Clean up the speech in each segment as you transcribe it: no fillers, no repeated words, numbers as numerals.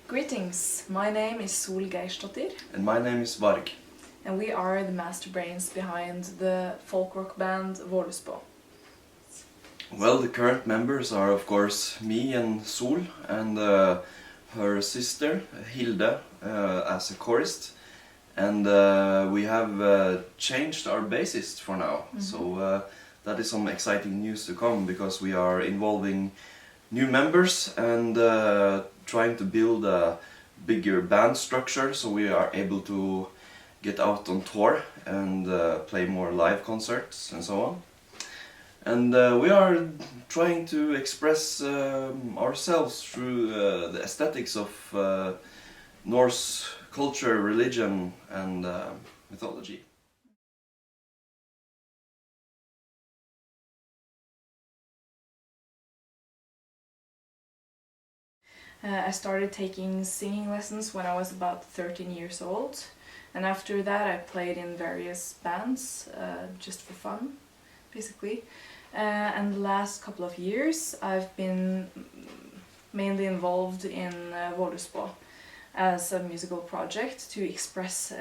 Greetings, my name is Geirsdóttir. And my name is Varg. And we are the master brains behind the folk rock band Voluspa. Well, the current members are of course me and Sol and her sister Hilde as a chorist. And we have changed our bassist for now. So that is some exciting news to come, because we are involving new members and trying to build a bigger band structure, so we are able to get out on tour and play more live concerts and so on. And we are trying to express ourselves through the aesthetics of Norse culture, religion and mythology. I started taking singing lessons when I was about 13 years old, and after that I played in various bands just for fun, basically. And the last couple of years I've been mainly involved in Voluspa as a musical project to express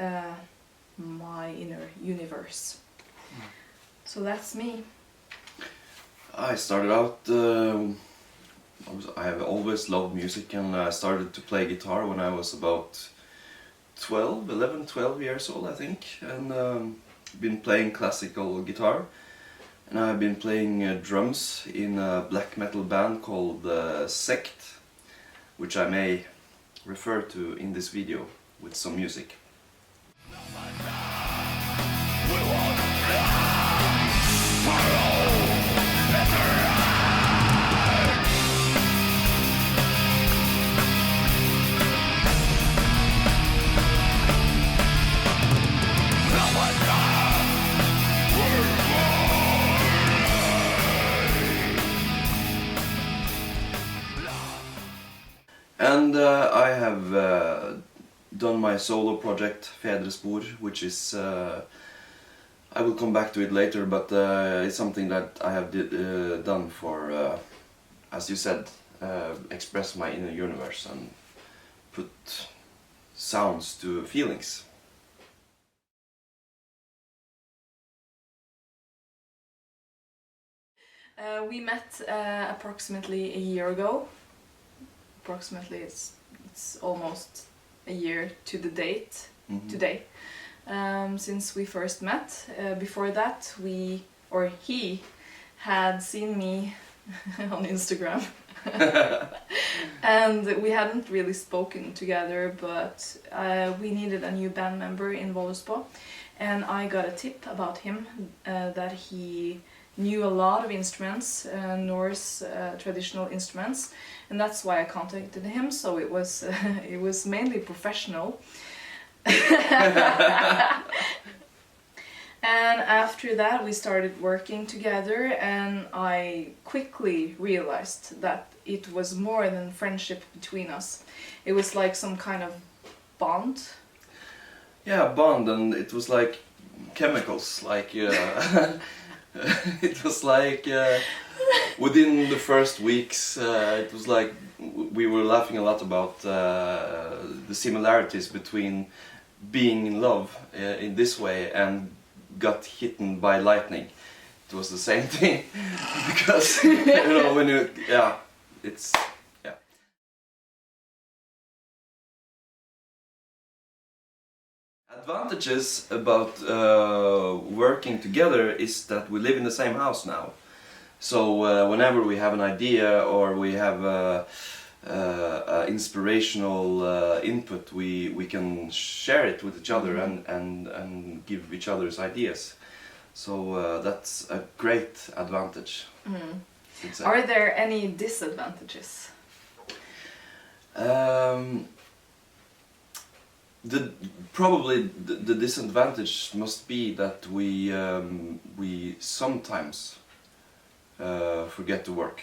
my inner universe. So that's me. I started out I have always loved music, and I started to play guitar when I was about 11, 12 years old, I think, and been playing classical guitar, and I've been playing drums in a black metal band called Sect, which I may refer to in this video with some music. And I have done my solo project FEDRES, which is, I will come back to it later, but it's something that I have done for, as you said, express my inner universe and put sounds to feelings. We met approximately a year ago. Approximately, it's almost a year to the date today since we first met. Before that, he had seen me on Instagram and we hadn't really spoken together, but we needed a new band member in Voluspa, and I got a tip about him that he knew a lot of instruments, Norse traditional instruments, and that's why I contacted him. So it was it was mainly professional. And after that we started working together, and I quickly realized that it was more than friendship between us. It was like some kind of bond. Yeah, bond, and it was like chemicals, like it was like within the first weeks it was like we were laughing a lot about the similarities between being in love in this way and got hitten by lightning. It was the same thing because you know, when you it's Advantages about working together is that we live in the same house now. So whenever we have an idea or we have inspirational input, we can share it with each other and give each other's ideas. So that's a great advantage. Are there any disadvantages? Probably the disadvantage must be that we sometimes forget to work.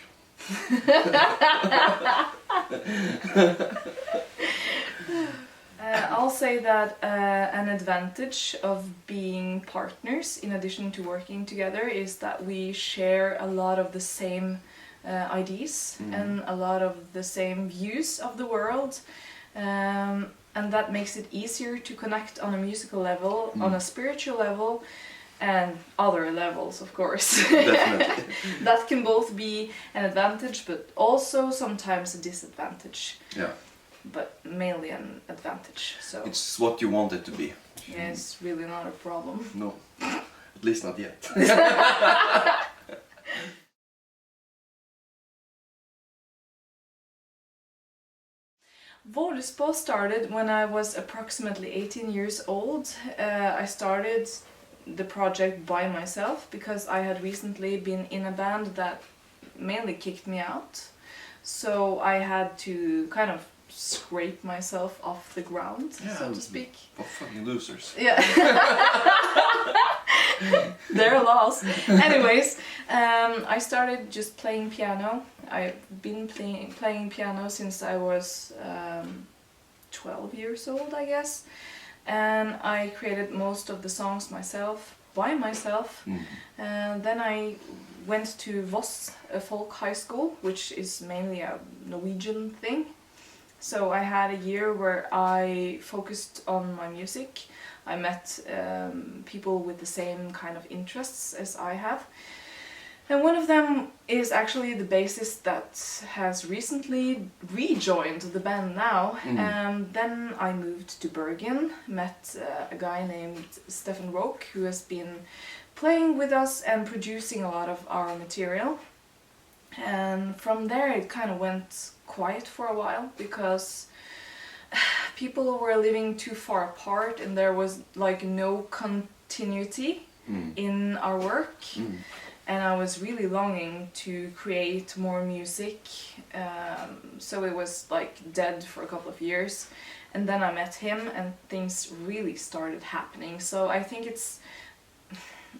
I'll say that an advantage of being partners, in addition to working together, is that we share a lot of the same ideas and a lot of the same views of the world. and that makes it easier to connect on a musical level, on a spiritual level, and other levels, of course. Definitely. That can both be an advantage, but also sometimes a disadvantage. Yeah. But mainly an advantage. So It's what you want it to be. yeah, it's really not a problem. No, at least not yet. Voluspa started when I was approximately 18 years old. I started the project by myself because I had recently been in a band that mainly kicked me out. So I had to kind of scrape myself off the ground, so to speak. Oh, fucking losers. Yeah. They're lost. Anyways, I started just playing piano. I've been playing piano since I was 12 years old, I guess. And I created most of the songs by myself. And then I went to Voss, a folk high school, which is mainly a Norwegian thing. So I had a year where I focused on my music. I met people with the same kind of interests as I have. And one of them is actually the bassist that has recently rejoined the band now. And then I moved to Bergen, met a guy named Stefan Roke, who has been playing with us and producing a lot of our material. And from there it kind of went quiet for a while because people were living too far apart and there was like no continuity in our work. And I was really longing to create more music, so it was like dead for a couple of years. And then I met him and things really started happening. So I think it's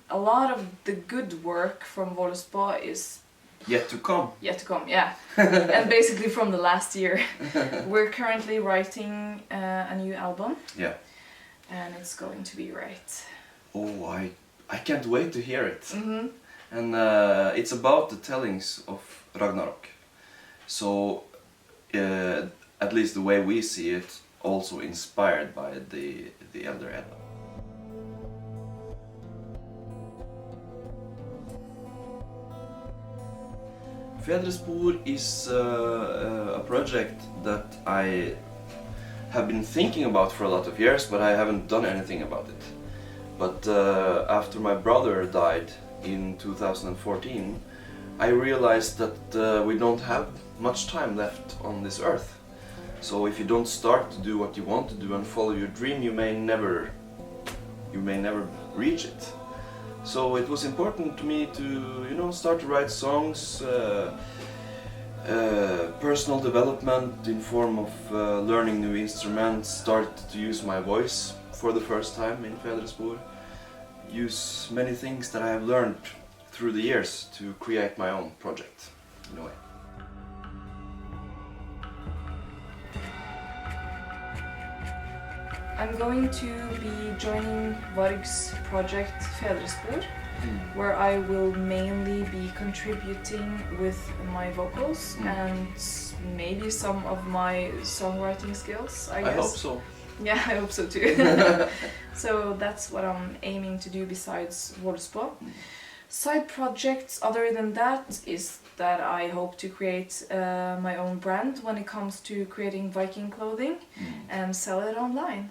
a lot of the good work from Voluspa is Yet to come. yet to come, yeah. And basically from the last year. We're currently writing a new album. Yeah. And it's going to be right. Oh, I can't wait to hear it. And it's about the tellings of Ragnarok. So, at least the way we see it, also inspired by the Elder Edda. FEDRES is a project that I have been thinking about for a lot of years, but I haven't done anything about it. But after my brother died in 2014, I realized that we don't have much time left on this earth. So if you don't start to do what you want to do and follow your dream, you may never reach it. So it was important to me to, start to write songs, personal development in form of learning new instruments, start to use my voice for the first time in FEDRES. Use many things that I have learned through the years to create my own project, in a way. I'm going to be joining Varg's project FEDRES, where I will mainly be contributing with my vocals and maybe some of my songwriting skills, I guess. I hope so. Yeah, I hope so too. So that's what I'm aiming to do besides Voluspa. Side projects other than that is that I hope to create my own brand when it comes to creating Viking clothing and sell it online.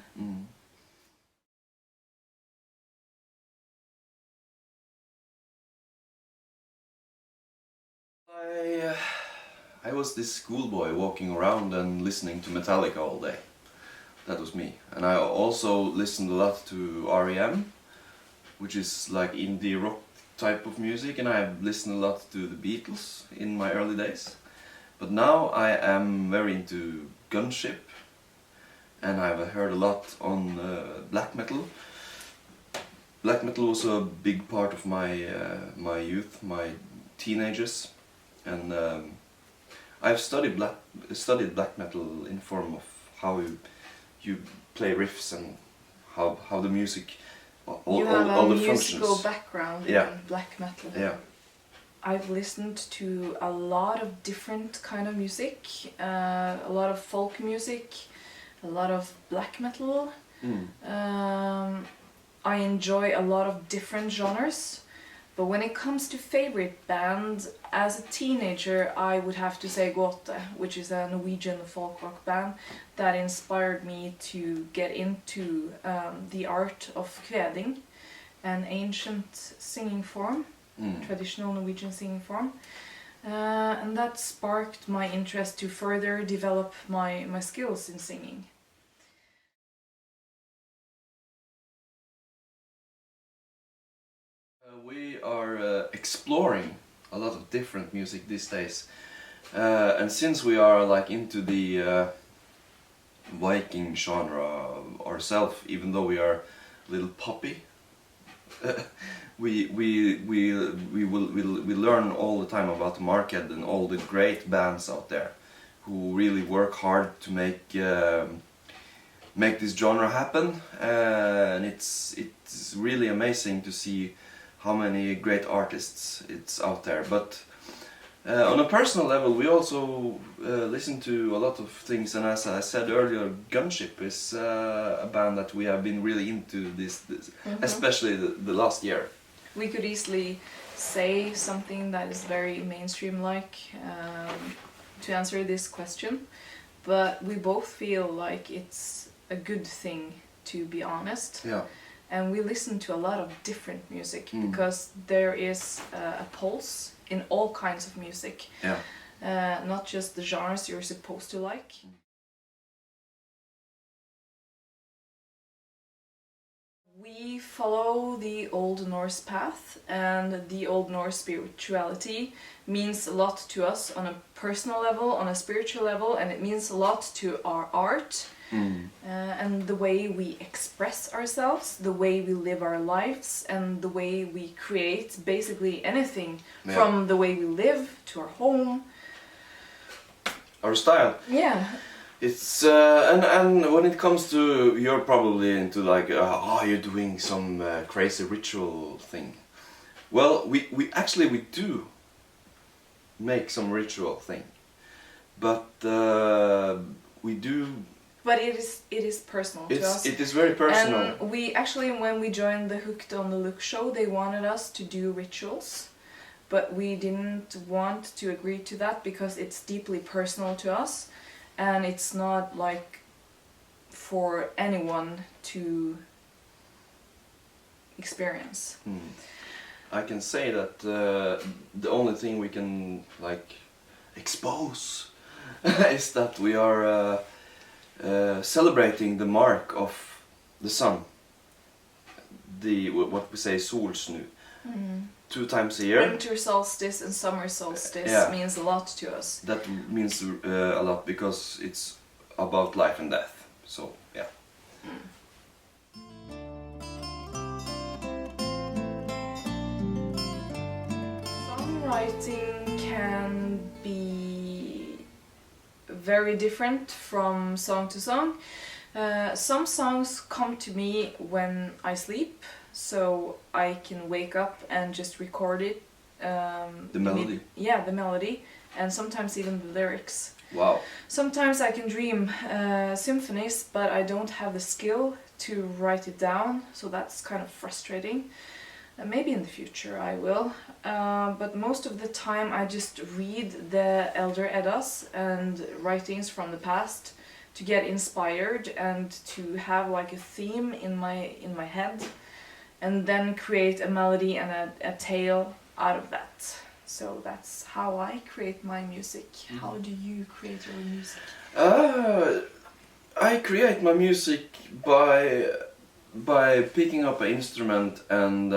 I was this schoolboy walking around and listening to Metallica all day. That was me. And I also listened a lot to REM, which is like indie rock type of music, and I listened a lot to the Beatles in my early days. But now I am very into Gunship, and I've heard a lot on black metal. Black metal was a big part of my my youth, my teenagers, and I've studied black metal in form of how you play riffs and how the music, all the functions. You have a musical background in black metal. Yeah. I've listened to a lot of different kind of music, a lot of folk music, a lot of black metal. Mm. I enjoy a lot of different genres, but when it comes to favorite band, as a teenager I would have to say Geirsdóttir, which is a Norwegian folk rock band that inspired me to get into the art of kveding, an ancient singing form, traditional Norwegian singing form. And that sparked my interest to further develop my skills in singing. We are exploring a lot of different music these days, and since we are like into the Viking genre ourselves, even though we are a little poppy, we learn all the time about the market and all the great bands out there who really work hard to make this genre happen, and it's really amazing to see how many great artists it's out there. But on a personal level, we also listen to a lot of things, and as I said earlier, Gunship is a band that we have been really into this especially the last year. We could easily say something that is very mainstream-like to answer this question, but we both feel like it's a good thing, to be honest. Yeah. And we listen to a lot of different music because there is a pulse in all kinds of music, not just the genres you're supposed to like. We follow the Old Norse path, and the Old Norse spirituality means a lot to us on a personal level, on a spiritual level, and it means a lot to our art. And the way we express ourselves, the way we live our lives, and the way we create basically anything, from the way we live to our home. Our style. Yeah. It's and when it comes to, you're probably into like you're doing some crazy ritual thing. Well, we actually do make some ritual thing, but we do. But it is personal to us. It is very personal. And we actually, when we joined the Hooked on the Look show, they wanted us to do rituals, but we didn't want to agree to that because it's deeply personal to us, and it's not like for anyone to experience. I can say that the only thing we can like expose is that we are celebrating the mark of the sun, what we say solsnu, 2 times a year. Winter solstice and summer solstice means a lot to us. That means a lot because it's about life and death. So yeah. Songwriting can be very different from song to song. Some songs come to me when I sleep, so I can wake up and just record it. The melody. The melody, and sometimes even the lyrics. Wow. Sometimes I can dream symphonies, but I don't have the skill to write it down, so that's kind of frustrating. Maybe in the future I will, but most of the time I just read the Elder Eddas and writings from the past to get inspired and to have like a theme in my head, and then create a melody and a tale out of that. So that's how I create my music. How do you create your music? I create my music by picking up an instrument and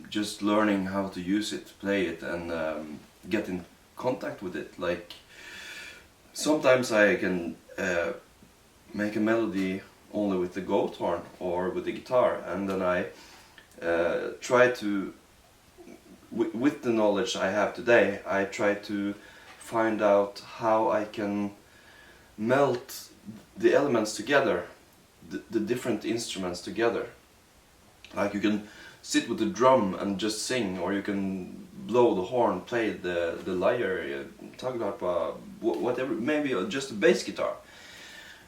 just learning how to use it, play it, and get in contact with it. Like sometimes I can make a melody only with the goat horn or with the guitar, and then I try to, with the knowledge I have today, I try to find out how I can melt the elements together, the different instruments together. Like you can sit with the drum and just sing, or you can blow the horn, play the lyre, tagharpa, whatever, maybe just a bass guitar.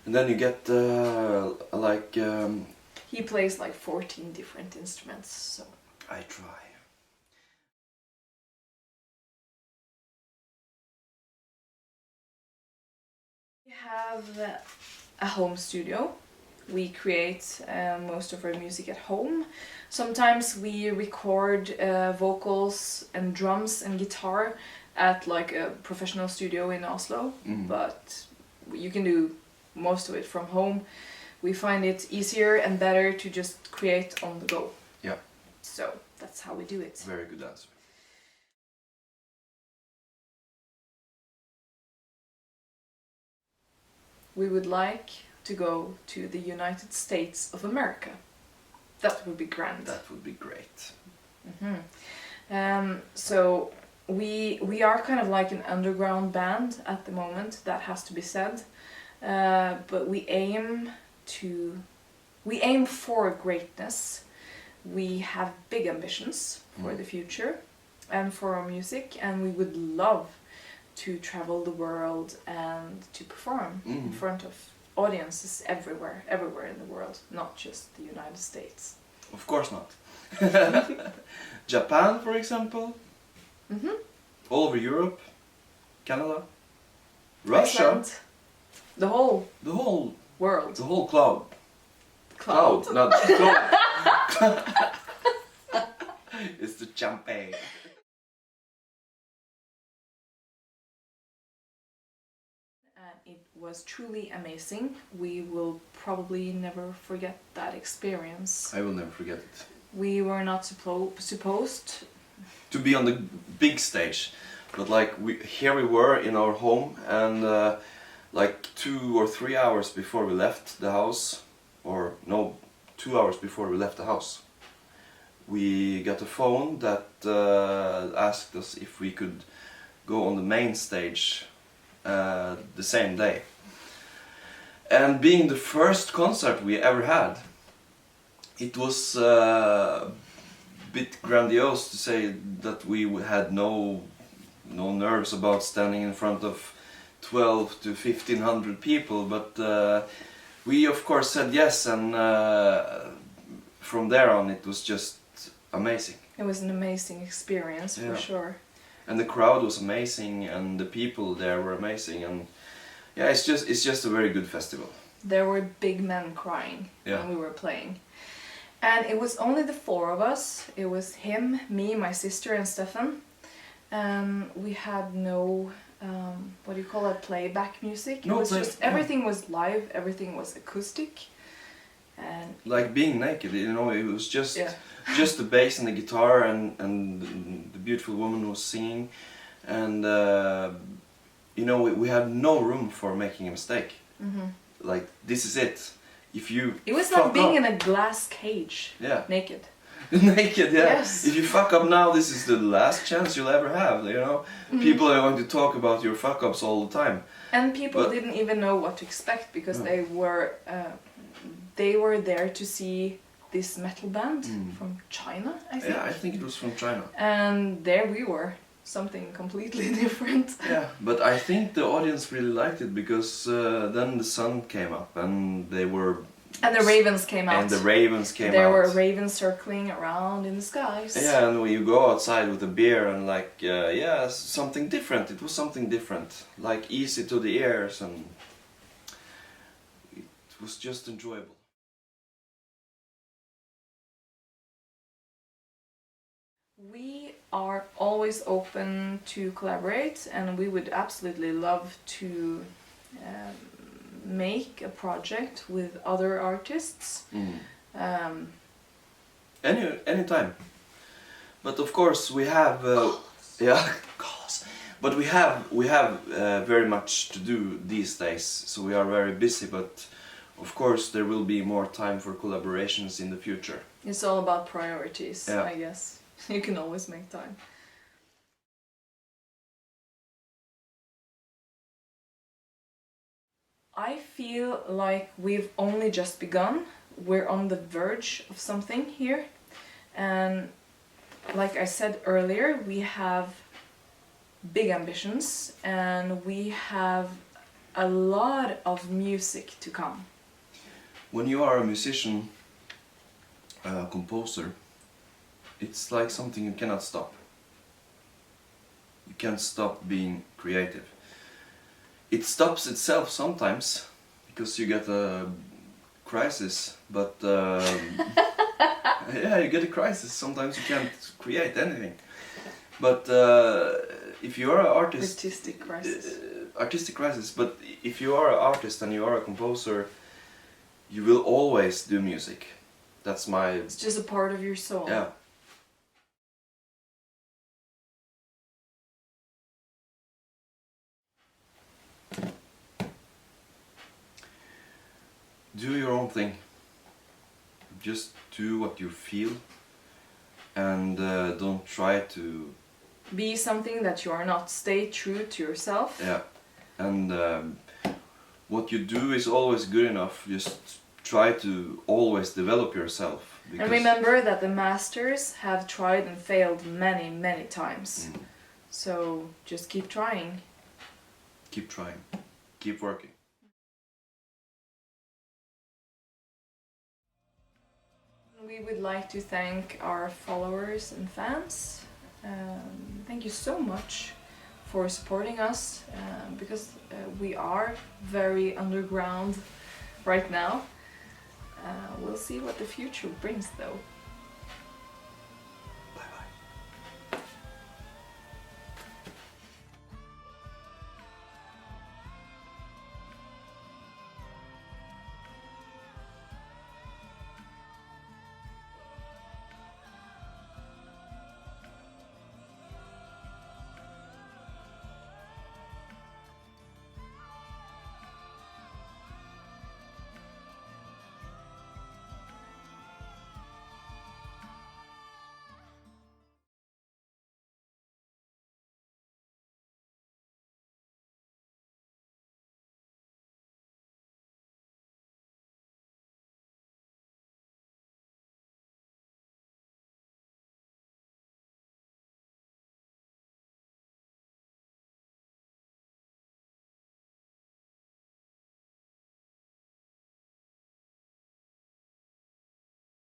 And then you get like... He plays like 14 different instruments, so... I try. We have a home studio. We create most of our music at home. Sometimes we record vocals and drums and guitar at like a professional studio in Oslo, but you can do most of it from home. We find it easier and better to just create on the go. Yeah. So that's how we do it. Very good answer. We would like to go to the United States of America. That would be grand. That would be great. So we are kind of like an underground band at the moment, that has to be said. But we aim for greatness. We have big ambitions for the future and for our music, and we would love to travel the world and to perform in front of audiences everywhere in the world, not just the United States. Of course not. Japan, for example. All over Europe, Canada, Russia. Iceland. The whole world. The whole cloud. Cloud. Not cloud. It's the champagne. And it was truly amazing. We will probably never forget that experience. I will never forget it. We were not supposed to be on the big stage, but like here we were in our home, and like 2 or 3 hours before we left the house, or no, 2 hours before we left the house, we got a phone that asked us if we could go on the main stage the same day. And being the first concert we ever had, it was a bit grandiose to say that we had no nerves about standing in front of 12 to 1500 people, but we of course said yes, and from there on it was just amazing. It was an amazing experience, for sure. And the crowd was amazing, and the people there were amazing, and yeah, it's just a very good festival. There were big men crying when we were playing. And it was only the 4 of us. It was him, me, my sister and Stefan. We had no, what do you call it, playback music. It was just, everything was live, everything was acoustic. And like being naked, you know, it was just the bass and the guitar and the beautiful woman who was singing. And you know, we had no room for making a mistake. Like, this is it. If you it was like being in a glass cage, naked. Naked, Yes. If you fuck up now, this is the last chance you'll ever have, you know? People are going to talk about your fuck-ups all the time. And people didn't even know what to expect, because they were there to see this metal band from China, I think. Yeah, I think it was from China. And there we were, something completely different. Yeah, but I think the audience really liked it, because then the sun came up and they were... And the ravens came out. And the ravens came out. There were ravens circling around in the skies. Yeah, and when you go outside with a beer and like, something different. It was something different. Like easy to the ears, and it was just enjoyable. We are always open to collaborate, and we would absolutely love to make a project with other artists. Anytime. But of course we have but we have very much to do these days, so we are very busy, but of course there will be more time for collaborations in the future. It's all about priorities, I guess. You can always make time. I feel like we've only just begun. We're on the verge of something here. And like I said earlier, we have big ambitions, and we have a lot of music to come. When you are a musician, a composer, it's like something you cannot stop. You can't stop being creative. It stops itself sometimes because you get a crisis, but yeah, you get a crisis. Sometimes you can't create anything. But if you are an artist, artistic crisis. But if you are an artist and you are a composer, you will always do music. That's my. It's just a part of your soul. Yeah. Do your own thing. Just do what you feel, and don't try to be something that you are not. Stay true to yourself. Yeah, and what you do is always good enough. Just try to always develop yourself. And remember that the masters have tried and failed many, many times. So just keep trying. Keep trying. Keep working. We would like to thank our followers and fans. Thank you so much for supporting us, because we are very underground right now. We'll see what the future brings though.